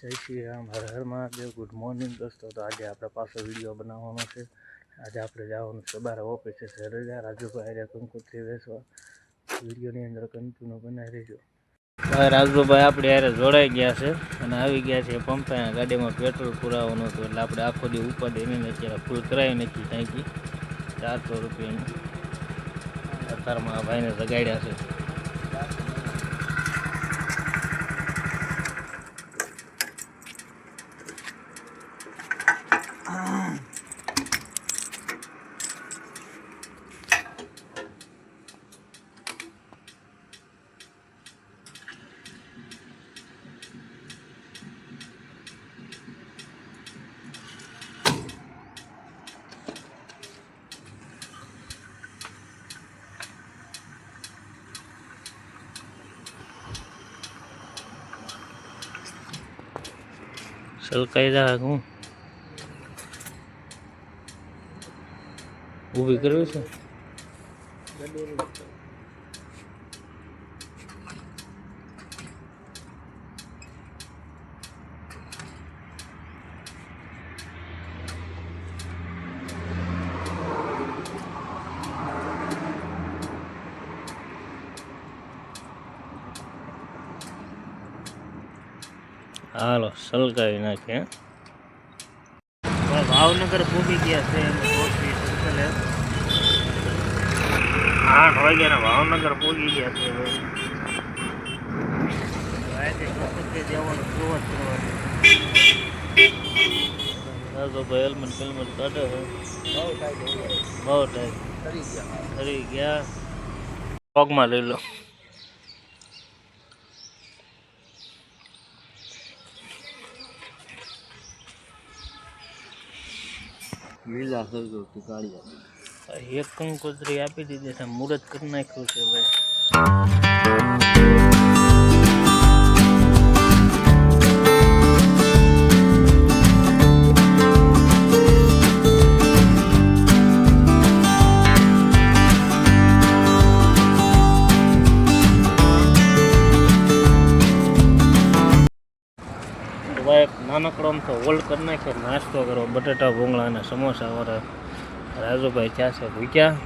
જય Shri Ram, Har Har Mahadev. Good morning દોસ્તો. તો આજે આપણે પાછો વિડીયો બનાવવાનો છે. આજે આપણે જવાનું છે બાર ઓફિસે છે રજા. રાજુભાઈ રહ્યા કંકોત્રી વેચવા. વિડીયોની અંદર કન્ટિન્યુ બનાવી રહેજો. રાજુભાઈ આપણે યારે જોડાઈ ગયા છે અને આવી ગયા છે પંપે. ગાડીમાં પેટ્રોલ પુરાવાનું હતું એટલે આપણે આખો દી ઉપાડી એને અત્યારે ફૂલ કરાવી નાખી ટાંકી 400 રૂપિયાની. અત્યારમાં આ ભાઈને જગાડ્યા છે. સલકાઈ જા હું ઊભી કરવી છે. હાલો સલકાવી નાખે. ભાવનગર પૂગી ગયા છે. 8 વાગ્યાના ભાવનગર પૂગી ગયા છે. ભાઈ હેલ્મેટ ફેલ્મેટ કાઢે છે. બહુ ટાઈમ ખરી ગયા. પગમાં લઈ લો. લીલા સરગો કાઢી એક કંકોત્રી આપી દીધી છે. મુહૂર્ત કરી નાખ્યું છે ભાઈ. નાનકડો આમ તો હોલ્ડ કરી નાખે. નાસ્તો કરો બટાટા ભૂંગળા અને સમોસા વાળા. રાજુભાઈ ક્યાં છે? ભૂખ્યા.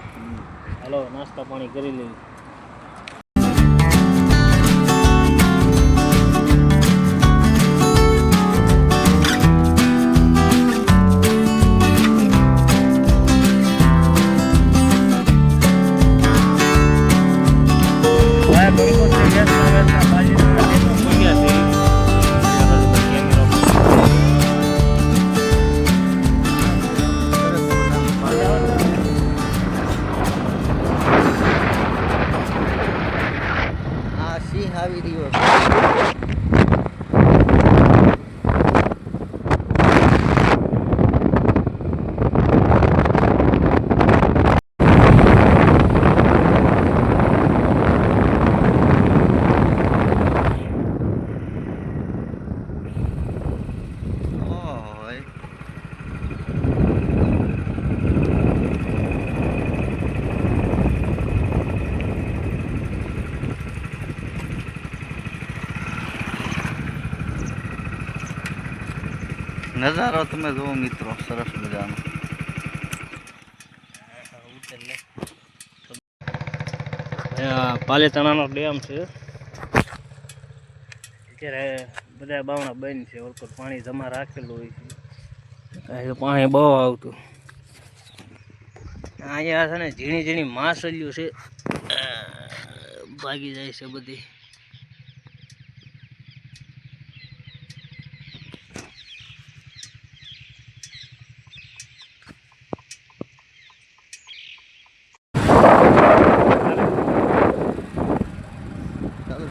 હાલો નાસ્તા પાણી કરી લઈએ. આવી રહ્યો છે. નજારો તમે જુઓ મિત્રો, સરસ મજાનો. પાલીતાણાનો ડેમ છે. અત્યારે બધા બાવણા બંધ છે. ઉપર પાણી જમા રાખેલું હોય છે. પાણી બહુ આવતું. અહીંયા છે ને ઝીણી ઝીણી માછલીઓ છે. ભાગી જાય છે બધી. ચાલો